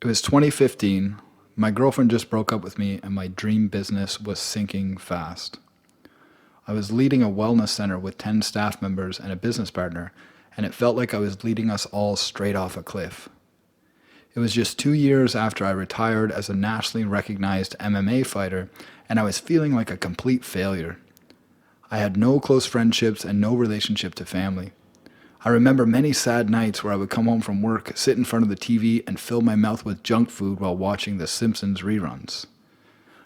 It was 2015. My girlfriend just broke up with me, and my dream business was sinking fast. I was leading a wellness center with 10 staff members and a business partner, and it felt like I was leading us all straight off a cliff. It was just 2 years after I retired as a nationally recognized MMA fighter, and I was feeling like a complete failure. I had no close friendships and no relationship to family. I remember many sad nights where I would come home from work, sit in front of the TV, and fill my mouth with junk food while watching The Simpsons reruns.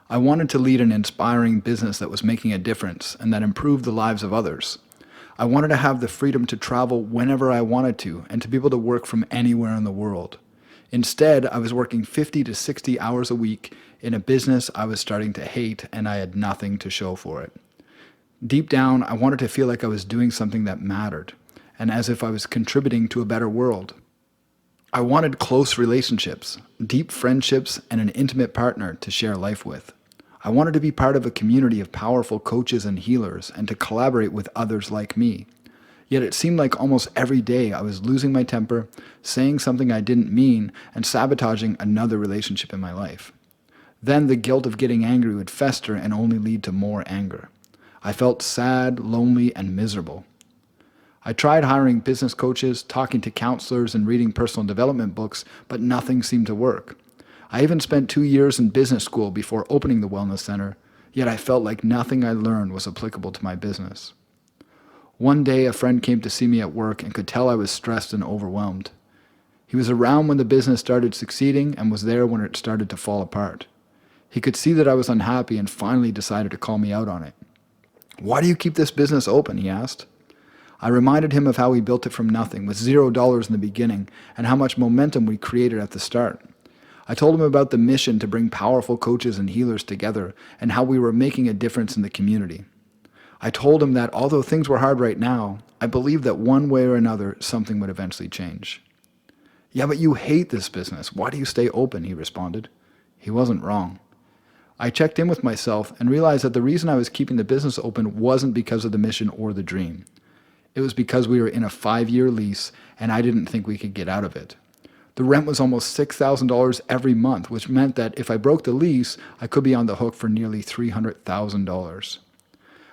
I wanted to lead an inspiring business that was making a difference and that improved the lives of others. I wanted to have the freedom to travel whenever I wanted to and to be able to work from anywhere in the world. Instead, I was working 50 to 60 hours a week in a business I was starting to hate, and I had nothing to show for it. Deep down, I wanted to feel like I was doing something that mattered, and as if I was contributing to a better world. I wanted close relationships, deep friendships, and an intimate partner to share life with. I wanted to be part of a community of powerful coaches and healers and to collaborate with others like me. Yet it seemed like almost every day I was losing my temper, saying something I didn't mean, and sabotaging another relationship in my life. Then the guilt of getting angry would fester and only lead to more anger. I felt sad, lonely, and miserable. I tried hiring business coaches, talking to counselors, and reading personal development books, but nothing seemed to work. I even spent 2 years in business school before opening the wellness center, yet I felt like nothing I learned was applicable to my business. One day, a friend came to see me at work and could tell I was stressed and overwhelmed. He was around when the business started succeeding and was there when it started to fall apart. He could see that I was unhappy and finally decided to call me out on it. "Why do you keep this business open?" he asked. I reminded him of how we built it from nothing, with $0 in the beginning, and how much momentum we created at the start. I told him about the mission to bring powerful coaches and healers together, and how we were making a difference in the community. I told him that although things were hard right now, I believed that one way or another, something would eventually change. "Yeah, but you hate this business. Why do you stay open?" he responded. He wasn't wrong. I checked in with myself and realized that the reason I was keeping the business open wasn't because of the mission or the dream. It was because we were in a 5-year lease and I didn't think we could get out of it. The rent was almost $6,000 every month, which meant that if I broke the lease, I could be on the hook for nearly $300,000.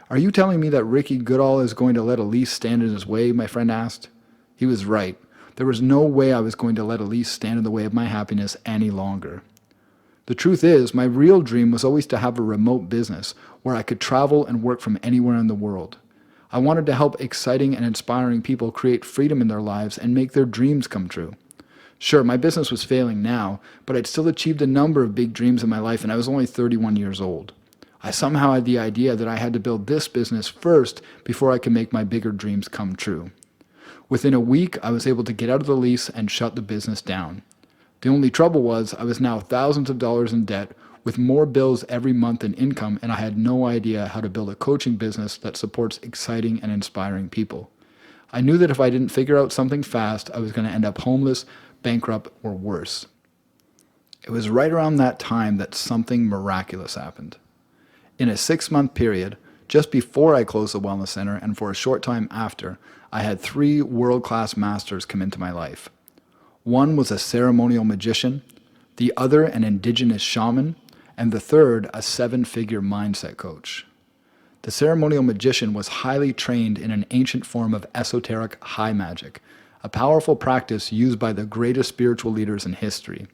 "Are you telling me that Ricky Goodall is going to let a lease stand in his way?" my friend asked. He was right. There was no way I was going to let a lease stand in the way of my happiness any longer. The truth is, my real dream was always to have a remote business where I could travel and work from anywhere in the world. I wanted to help exciting and inspiring people create freedom in their lives and make their dreams come true. Sure, my business was failing now, but I'd still achieved a number of big dreams in my life, and I was only 31 years old. I somehow had the idea that I had to build this business first before I could make my bigger dreams come true. Within a week, I was able to get out of the lease and shut the business down. The only trouble was I was now thousands of dollars in debt, with more bills every month than income, and I had no idea how to build a coaching business that supports exciting and inspiring people. I knew that if I didn't figure out something fast, I was going to end up homeless, bankrupt, or worse. It was right around that time that something miraculous happened. In a 6-month period, just before I closed the wellness center and for a short time after, I had 3 world-class masters come into my life. One was a ceremonial magician, the other an indigenous shaman, and the third a 7-figure mindset coach. The ceremonial magician was highly trained in an ancient form of esoteric high magic, a powerful practice used by the greatest spiritual leaders in history.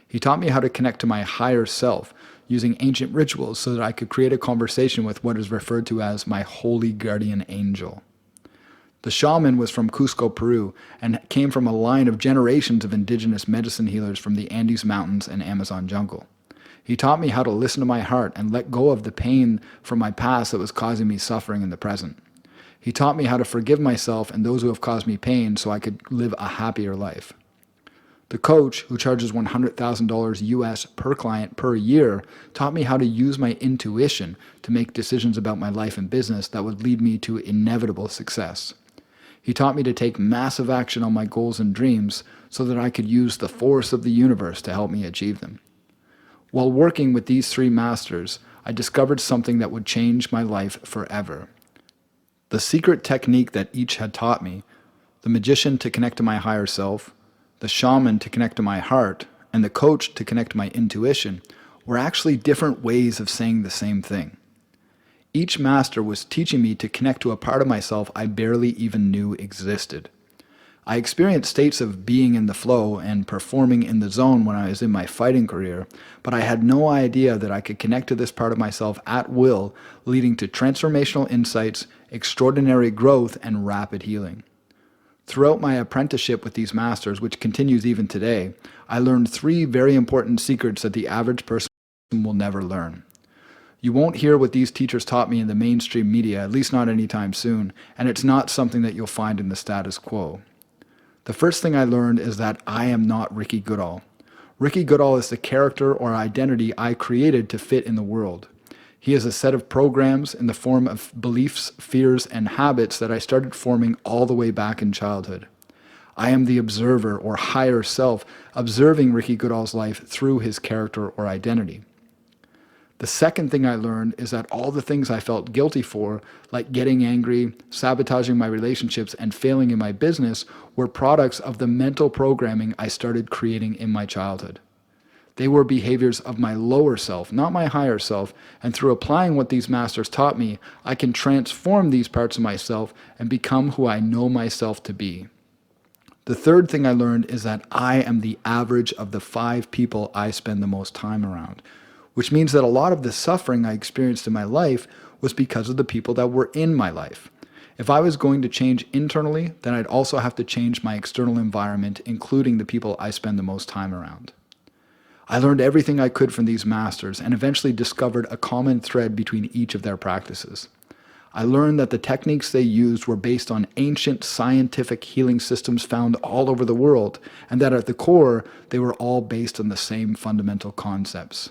He taught me how to connect to my higher self using ancient rituals so that I could create a conversation with what is referred to as my holy guardian angel. The shaman was from Cusco, Peru, and came from a line of generations of indigenous medicine healers from the Andes Mountains and Amazon jungle. He taught me how to listen to my heart and let go of the pain from my past that was causing me suffering in the present. He taught me how to forgive myself and those who have caused me pain so I could live a happier life. The coach, who charges $100,000 US per client per year, taught me how to use my intuition to make decisions about my life and business that would lead me to inevitable success. He taught me to take massive action on my goals and dreams so that I could use the force of the universe to help me achieve them. While working with these 3 masters, I discovered something that would change my life forever. The secret technique that each had taught me, the magician to connect to my higher self, the shaman to connect to my heart, and the coach to connect my intuition were actually different ways of saying the same thing. Each master was teaching me to connect to a part of myself I barely even knew existed. I experienced states of being in the flow and performing in the zone when I was in my fighting career, but I had no idea that I could connect to this part of myself at will, leading to transformational insights, extraordinary growth, and rapid healing. Throughout my apprenticeship with these masters, which continues even today, I learned 3 very important secrets that the average person will never learn. You won't hear what these teachers taught me in the mainstream media, at least not anytime soon, and it's not something that you'll find in the status quo. The first thing I learned is that I am not Ricky Goodall. Ricky Goodall is the character or identity I created to fit in the world. He is a set of programs in the form of beliefs, fears, and habits that I started forming all the way back in childhood. I am the observer or higher self observing Ricky Goodall's life through his character or identity. The second thing I learned is that all the things I felt guilty for, like getting angry, sabotaging my relationships, and failing in my business, were products of the mental programming I started creating in my childhood. They were behaviors of my lower self, not my higher self, and through applying what these masters taught me, I can transform these parts of myself and become who I know myself to be. The third thing I learned is that I am the average of the 5 people I spend the most time around, which means that a lot of the suffering I experienced in my life was because of the people that were in my life. If I was going to change internally, then I'd also have to change my external environment, including the people I spend the most time around. I learned everything I could from these masters and eventually discovered a common thread between each of their practices. I learned that the techniques they used were based on ancient scientific healing systems found all over the world, and that at the core, they were all based on the same fundamental concepts.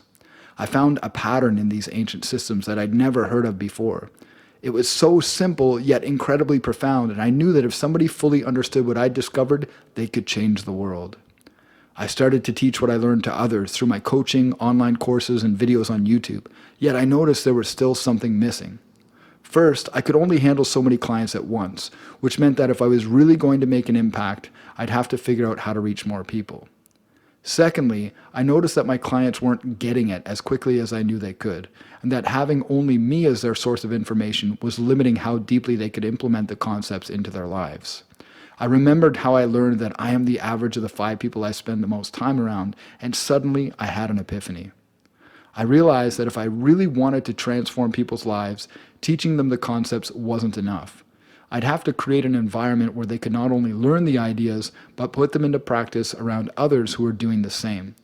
I found a pattern in these ancient systems that I'd never heard of before. It was so simple yet incredibly profound, and I knew that if somebody fully understood what I'd discovered, they could change the world. I started to teach what I learned to others through my coaching, online courses, and videos on YouTube, yet I noticed there was still something missing. First, I could only handle so many clients at once, which meant that if I was really going to make an impact, I'd have to figure out how to reach more people. Secondly, I noticed that my clients weren't getting it as quickly as I knew they could, and that having only me as their source of information was limiting how deeply they could implement the concepts into their lives. I remembered how I learned that I am the average of the 5 people I spend the most time around, and suddenly I had an epiphany. I realized that if I really wanted to transform people's lives, teaching them the concepts wasn't enough. I'd have to create an environment where they could not only learn the ideas, but put them into practice around others who were doing the same.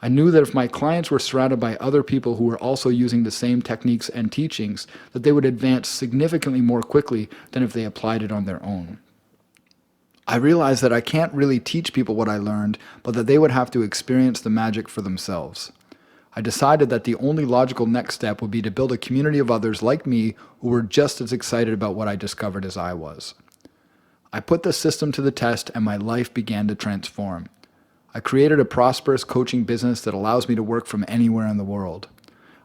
I knew that if my clients were surrounded by other people who were also using the same techniques and teachings, that they would advance significantly more quickly than if they applied it on their own. I realized that I can't really teach people what I learned, but that they would have to experience the magic for themselves. I decided that the only logical next step would be to build a community of others like me who were just as excited about what I discovered as I was. I put the system to the test and my life began to transform. I created a prosperous coaching business that allows me to work from anywhere in the world.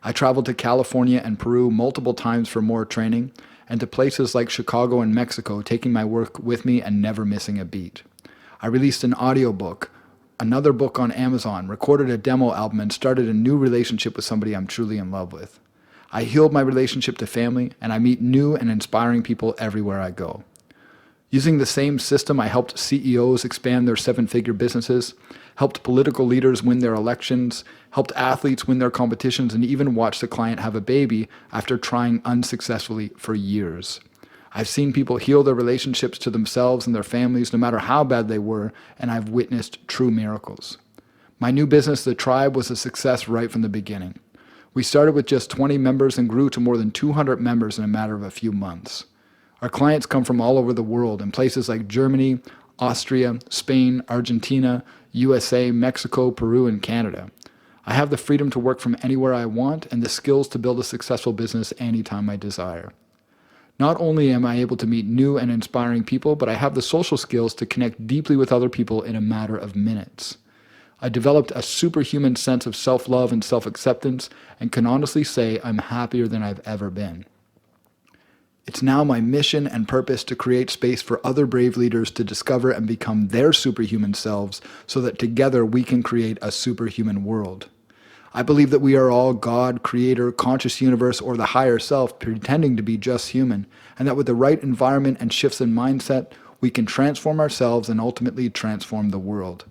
I traveled to California and Peru multiple times for more training, and to places like Chicago and Mexico, taking my work with me and never missing a beat. I released an audiobook, another book on Amazon, recorded a demo album, and started a new relationship with somebody I'm truly in love with. I healed my relationship to family, and I meet new and inspiring people everywhere I go. Using the same system, I helped CEOs expand their 7-figure businesses, helped political leaders win their elections, helped athletes win their competitions, and even watched a client have a baby after trying unsuccessfully for years. I've seen people heal their relationships to themselves and their families, no matter how bad they were, and I've witnessed true miracles. My new business, The Tribe, was a success right from the beginning. We started with just 20 members and grew to more than 200 members in a matter of a few months. Our clients come from all over the world, in places like Germany, Austria, Spain, Argentina, USA, Mexico, Peru, and Canada. I have the freedom to work from anywhere I want and the skills to build a successful business anytime I desire. Not only am I able to meet new and inspiring people, but I have the social skills to connect deeply with other people in a matter of minutes. I developed a superhuman sense of self-love and self-acceptance and can honestly say I'm happier than I've ever been. It's now my mission and purpose to create space for other brave leaders to discover and become their superhuman selves so that together we can create a superhuman world. I believe that we are all God, creator, conscious universe, or the higher self pretending to be just human, and that with the right environment and shifts in mindset, we can transform ourselves and ultimately transform the world.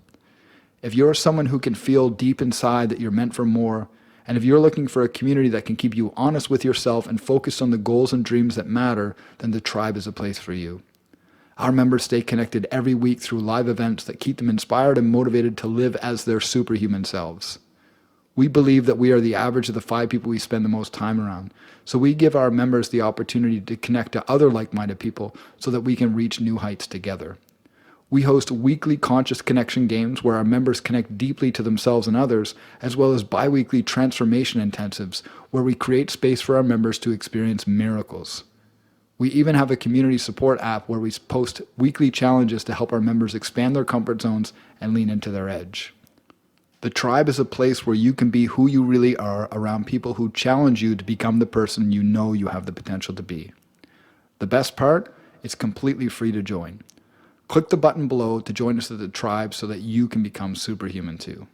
If you're someone who can feel deep inside that you're meant for more, and if you're looking for a community that can keep you honest with yourself and focused on the goals and dreams that matter, then the tribe is a place for you. Our members stay connected every week through live events that keep them inspired and motivated to live as their superhuman selves. We believe that we are the average of the 5 people we spend the most time around, so we give our members the opportunity to connect to other like-minded people so that we can reach new heights together. We host weekly conscious connection games where our members connect deeply to themselves and others, as well as bi-weekly transformation intensives where we create space for our members to experience miracles. We even have a community support app where we post weekly challenges to help our members expand their comfort zones and lean into their edge. The tribe is a place where you can be who you really are around people who challenge you to become the person you know you have the potential to be. The best part? It's completely free to join. Click the button below to join us at the tribe so that you can become superhuman too.